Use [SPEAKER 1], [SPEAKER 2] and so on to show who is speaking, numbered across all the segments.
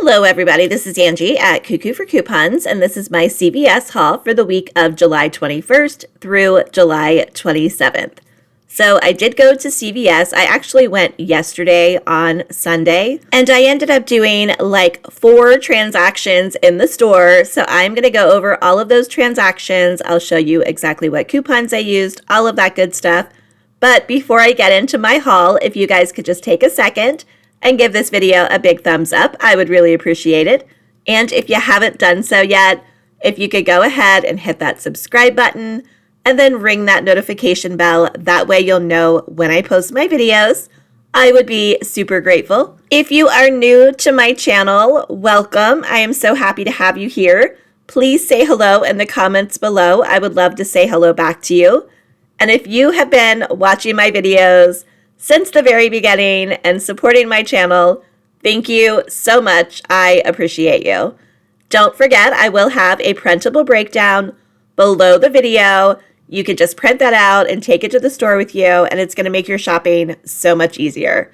[SPEAKER 1] Hello everybody, this is Angie at Cuckoo for Coupons, and this is my CVS haul for the week of July 21st through July 27th. So I did go to CVS. I actually went yesterday on Sunday, and I ended up doing like 4 transactions in the store. So I'm going to go over all of those transactions. I'll show you exactly what coupons I used, all of that good stuff. But before I get into my haul, if you guys could just take a second and give this video a big thumbs up, I would really appreciate it. And if you haven't done so yet, if you could go ahead and hit that subscribe button and then ring that notification bell, that way you'll know when I post my videos. I would be super grateful. If you are new to my channel, welcome. I am so happy to have you here. Please say hello in the comments below. I would love to say hello back to you. And if you have been watching my videos since the very beginning and supporting my channel, thank you so much. I appreciate you. Don't forget, I will have a printable breakdown below the video. You could just print that out and take it to the store with you, and it's going to make your shopping so much easier.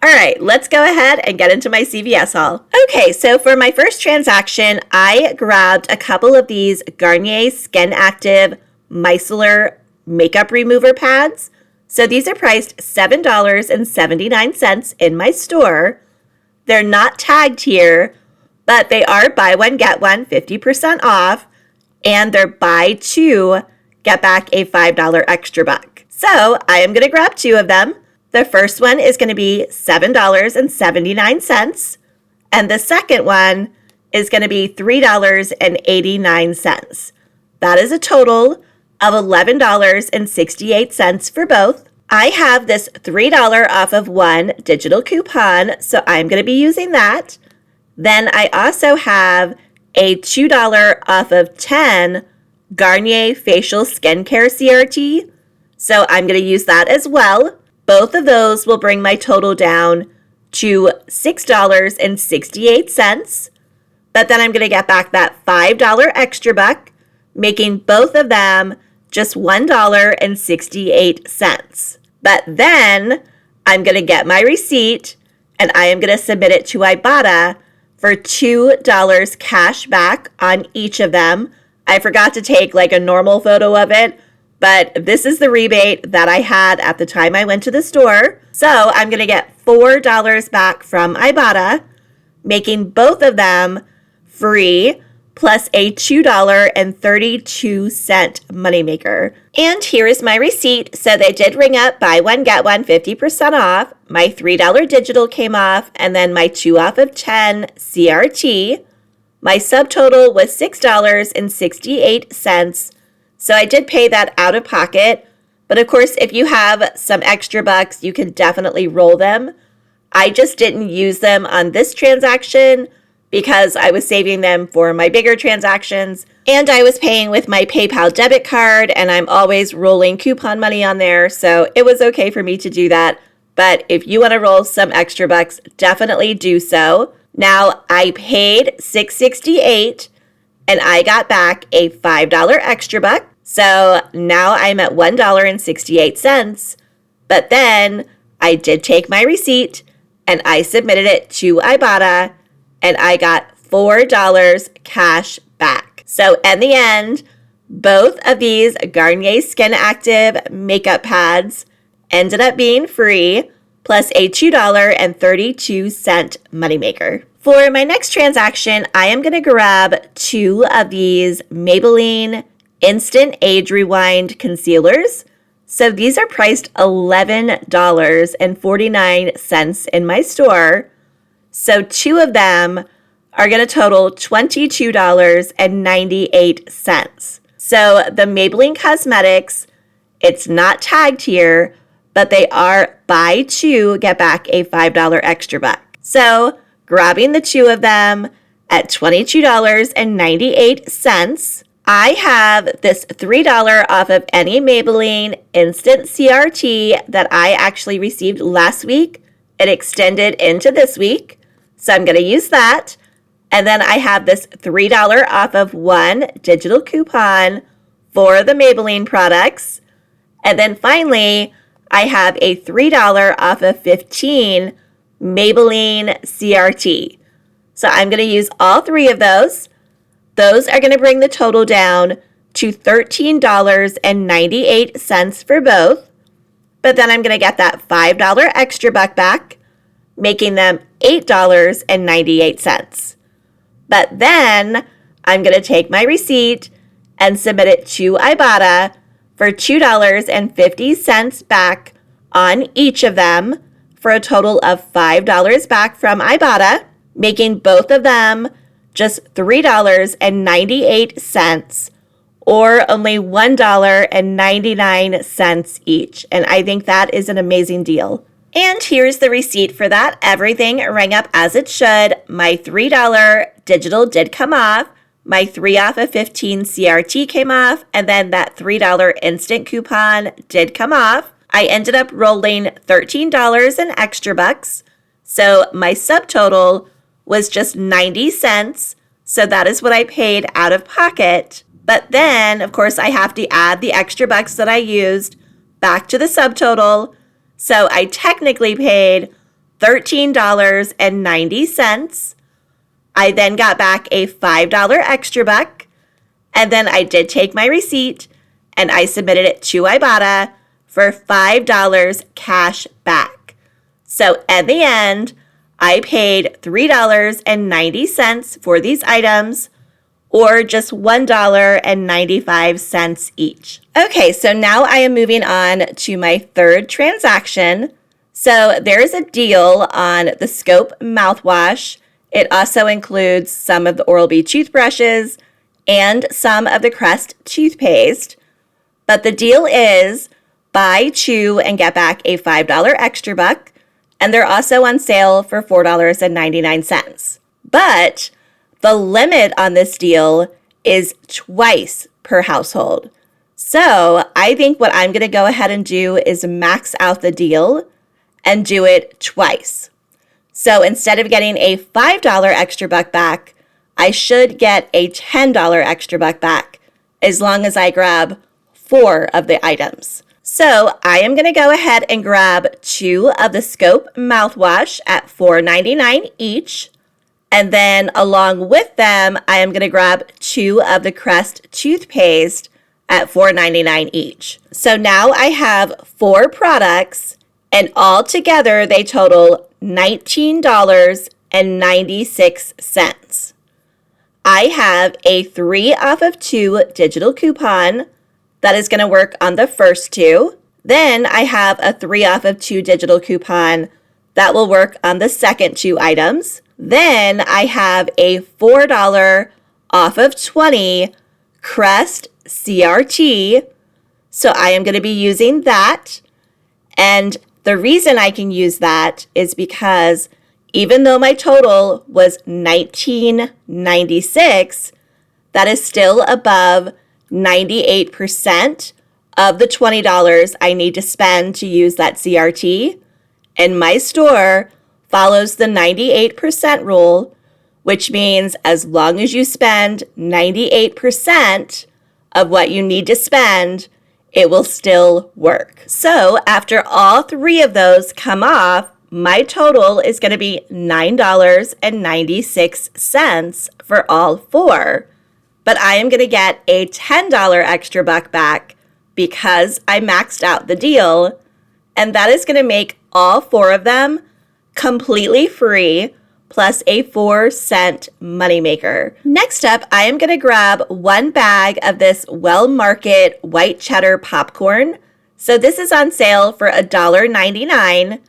[SPEAKER 1] All right, let's go ahead and get into my CVS haul. Okay, so for my first transaction, I grabbed a couple of these Garnier Skin Active Micellar Makeup Remover Pads. So these are priced $7.79 in my store. They're not tagged here, but they are buy one, get one, 50% off, and they're buy 2, get back a $5 extra buck. So I am going to grab 2 of them. The first one is going to be $7.79, and the second one is going to be $3.89. That is a total of $11.68 for both. I have this $3 off of 1 digital coupon, so I'm going to be using that. Then I also have a $2 off of 10 Garnier Facial Skincare CRT, so I'm going to use that as well. Both of those will bring my total down to $6.68, but then I'm going to get back that $5 extra buck, making both of them just $1.68. But then I'm going to get my receipt and I am going to submit it to Ibotta for $2 cash back on each of them. I forgot to take like a normal photo of it, but this is the rebate that I had at the time I went to the store. So I'm going to get $4 back from Ibotta, making both of them free, plus a $2.32 moneymaker. And here is my receipt. So they did ring up buy one, get one, 50% off. My $3 digital came off, and then my 2 off of 10 CRT. My subtotal was $6.68. So I did pay that out of pocket. But of course, if you have some extra bucks, you can definitely roll them. I just didn't use them on this transaction because I was saving them for my bigger transactions, and I was paying with my PayPal debit card, and I'm always rolling coupon money on there, so it was okay for me to do that. But if you want to roll some extra bucks, definitely do so. Now, I paid $6.68, and I got back a $5 extra buck, so now I'm at $1.68. But then I did take my receipt, and I submitted it to Ibotta, and I got $4 cash back. So in the end, both of these Garnier Skin Active makeup pads ended up being free, plus a $2.32 moneymaker. For my next transaction, I am going to grab 2 of these Maybelline Instant Age Rewind Concealers. So these are priced $11.49 in my store. So 2 of them are going to total $22.98. So the Maybelline Cosmetics, it's not tagged here, but they are buy 2, get back a $5 extra buck. So grabbing the 2 of them at $22.98, I have this $3 off of any Maybelline Instant CRT that I actually received last week. It extended into this week. So I'm going to use that. And then I have this $3 off of 1 digital coupon for the Maybelline products. And then finally, I have a $3 off of 15 Maybelline CRT. So I'm going to use all 3 of those. Those are going to bring the total down to $13.98 for both. But then I'm going to get that $5 extra buck back, making them $8.98. But then I'm going to take my receipt and submit it to Ibotta for $2.50 back on each of them, for a total of $5 back from Ibotta, making both of them just $3.98, or only $1.99 each. And I think that is an amazing deal. And here's the receipt for that. Everything rang up as it should. My $3 digital did come off. My 3 off of 15 CRT came off. And then that $3 instant coupon did come off. I ended up rolling $13 in extra bucks. So my subtotal was just 90 cents. So that is what I paid out of pocket. But then, of course, I have to add the extra bucks that I used back to the subtotal. So I technically paid $13.90. I then got back a $5 extra buck. And then I did take my receipt and I submitted it to Ibotta for $5 cash back. So at the end, I paid $3.90 for these items, or just $1.95 each. Okay, so now I am moving on to my third transaction. So there is a deal on the Scope mouthwash. It also includes some of the Oral-B toothbrushes and some of the Crest toothpaste. But the deal is buy 2 and get back a $5 extra buck. And they're also on sale for $4.99. But the limit on this deal is twice per household. So I think what I'm going to go ahead and do is max out the deal and do it twice. So instead of getting a $5 extra buck back, I should get a $10 extra buck back as long as I grab 4 of the items. So I am going to go ahead and grab 2 of the Scope mouthwash at $4.99 each. And then along with them, I am going to grab 2 of the Crest toothpaste at $4.99 each. So now I have 4 products, and all together they total $19.96. I have a 3 off of 2 digital coupon that is going to work on the first 2. Then I have a 3 off of 2 digital coupon that will work on the second 2 items. Then I have a $4 off of 20 Crest CRT. So I am going to be using that. And the reason I can use that is because even though my total was $19.96, that is still above 98% of the $20 I need to spend to use that CRT. And my store follows the 98% rule, which means as long as you spend 98% of what you need to spend, it will still work. So after all 3 of those come off, my total is going to be $9.96 for all 4. But I am going to get a $10 extra buck back because I maxed out the deal. And that is going to make all 4 of them completely free, plus a 4-cent moneymaker. Next up, I am going to grab 1 bag of this Well Market white cheddar popcorn. So this is on sale for $1.99,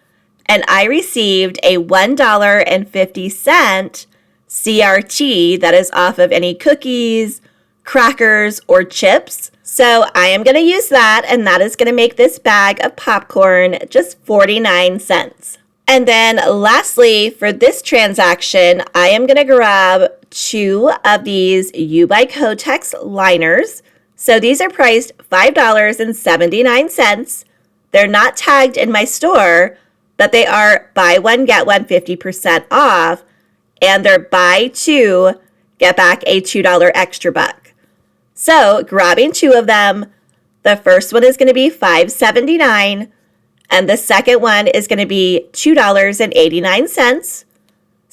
[SPEAKER 1] and I received a $1.50 CRT that is off of any cookies, crackers, or chips. So I am going to use that, and that is going to make this bag of popcorn just 49 cents. And then lastly, for this transaction, I am going to grab 2 of these U by Kotex liners. So these are priced $5.79. They're not tagged in my store, but they are buy 1, get 1 50% off. And they're buy 2, get back a $2 extra buck. So grabbing 2 of them, the first one is going to be $5.79, and the second one is going to be $2.89.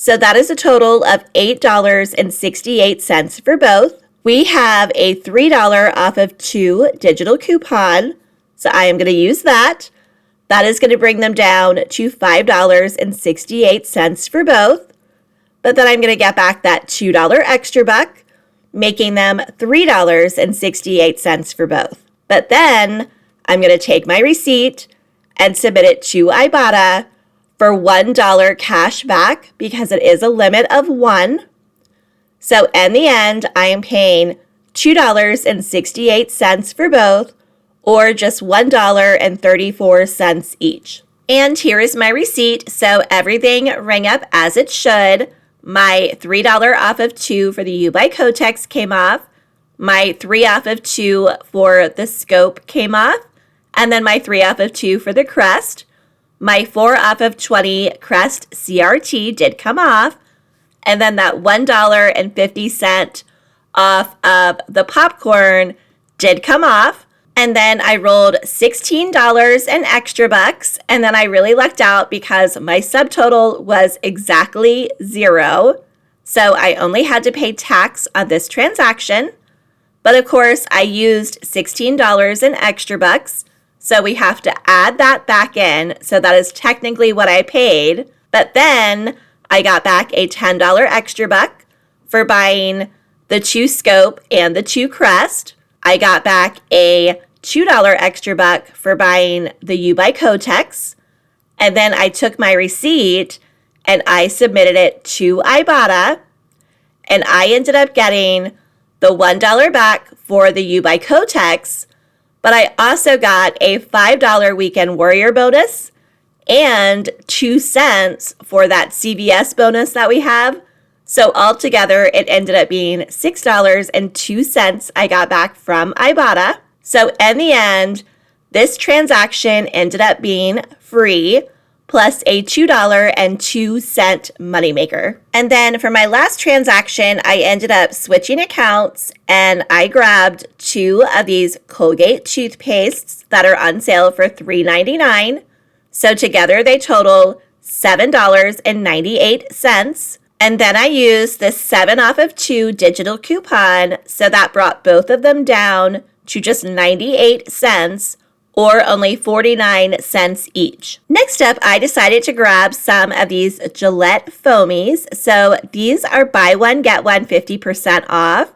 [SPEAKER 1] So that is a total of $8.68 for both. We have a $3 off of 2 digital coupon, so I am going to use that. That is going to bring them down to $5.68 for both. But then I'm going to get back that $2 extra buck, making them $3.68 for both. But then I'm going to take my receipt and submit it to Ibotta for $1 cash back because it is a limit of 1. So in the end, I am paying $2.68 for both, or just $1.34 each. And here is my receipt, so everything rang up as it should. My $3 off of 2 for the U by Kotex came off. My 3 off of 2 for the Scope came off. And then my 3 off of 2 for the Crest. My 4 off of 20 Crest CRT did come off. And then that $1.50 off of the popcorn did come off. And then I rolled $16 in extra bucks. And then I really lucked out because my subtotal was exactly 0. So I only had to pay tax on this transaction. But of course, I used $16 in extra bucks. So we have to add that back in. So that is technically what I paid. But then I got back a $10 extra buck for buying the 2 Scope and the 2 Crest. I got back a $2 extra buck for buying the U by Kotex. And then I took my receipt and I submitted it to Ibotta. And I ended up getting the $1 back for the U by Kotex. But I also got a $5 weekend warrior bonus and 2 cents for that CVS bonus that we have. So altogether, it ended up being $6.02 I got back from Ibotta. So in the end, this transaction ended up being free, plus a $2.02 moneymaker. And then for my last transaction, I ended up switching accounts and I grabbed 2 of these Colgate toothpastes that are on sale for $3.99. So together they total $7.98. And then I used this 7 off of 2 digital coupon, so that brought both of them down to just 98 cents, or only 49 cents each. Next up, I decided to grab some of these Gillette foamies. So these are buy one, get one 50% off.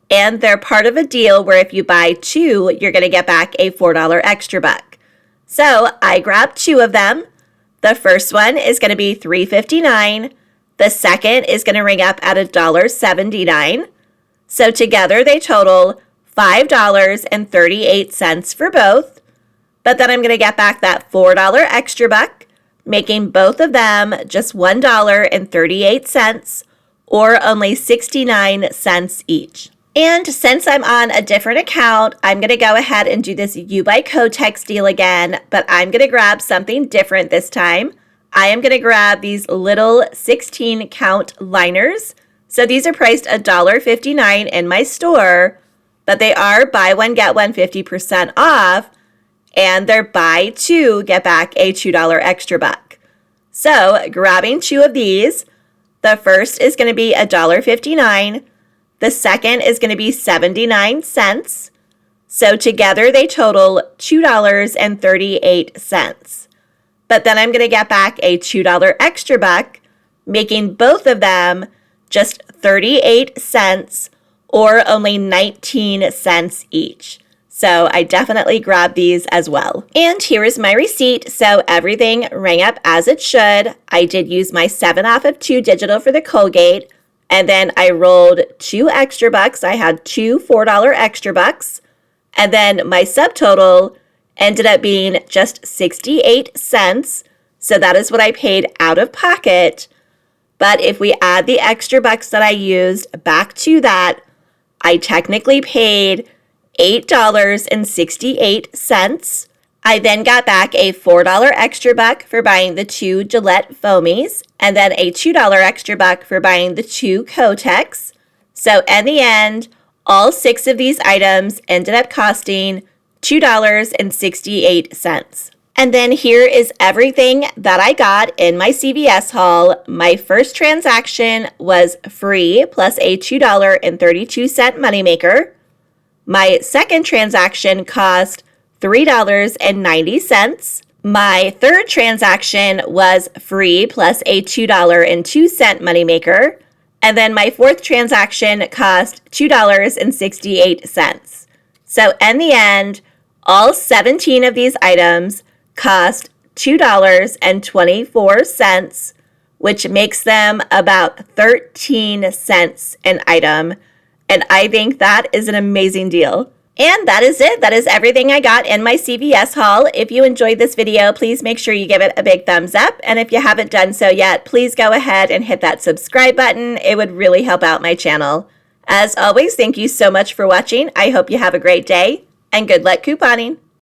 [SPEAKER 1] And they're part of a deal where if you buy 2, you're going to get back a $4 extra buck. So I grabbed 2 of them. The first one is going to be $3.59. The second is going to ring up at $1.79. So together they total $5.38 for both. But then I'm going to get back that $4 extra buck, making both of them just $1.38, or only 69 cents each. And since I'm on a different account, I'm going to go ahead and do this U by Kotex deal again, but I'm going to grab something different this time. I am going to grab these little 16 count liners. So these are priced $1.59 in my store, but they are buy one, get one 50% off, and they're buy 2, get back a $2 extra buck. So grabbing 2 of these, the first is going to be $1.59. The second is going to be 79 cents. So together they total $2.38. But then I'm going to get back a $2 extra buck, making both of them just 38 cents, or only 19 cents each. So I definitely grabbed these as well. And here is my receipt. So everything rang up as it should. I did use my 7 off of 2 digital for the Colgate. And then I rolled 2 extra bucks. I had 2 $4 extra bucks. And then my subtotal ended up being just 68 cents. So that is what I paid out of pocket. But if we add the extra bucks that I used back to that, I technically paid $8.68. I then got back a $4 extra buck for buying the 2 Gillette foamies, and then a $2 extra buck for buying the 2 Kotex. So in the end, all 6 of these items ended up costing $2.68. And then here is everything that I got in my CVS haul. My first transaction was free plus a $2.32 moneymaker. My second transaction cost $3.90. My third transaction was free plus a $2.02 moneymaker. And then my fourth transaction cost $2.68. So in the end, all 17 of these items cost $2.24, which makes them about 13 cents an item. And I think that is an amazing deal. And that is it. That is everything I got in my CVS haul. If you enjoyed this video, please make sure you give it a big thumbs up. And if you haven't done so yet, please go ahead and hit that subscribe button. It would really help out my channel. As always, thank you so much for watching. I hope you have a great day and good luck couponing.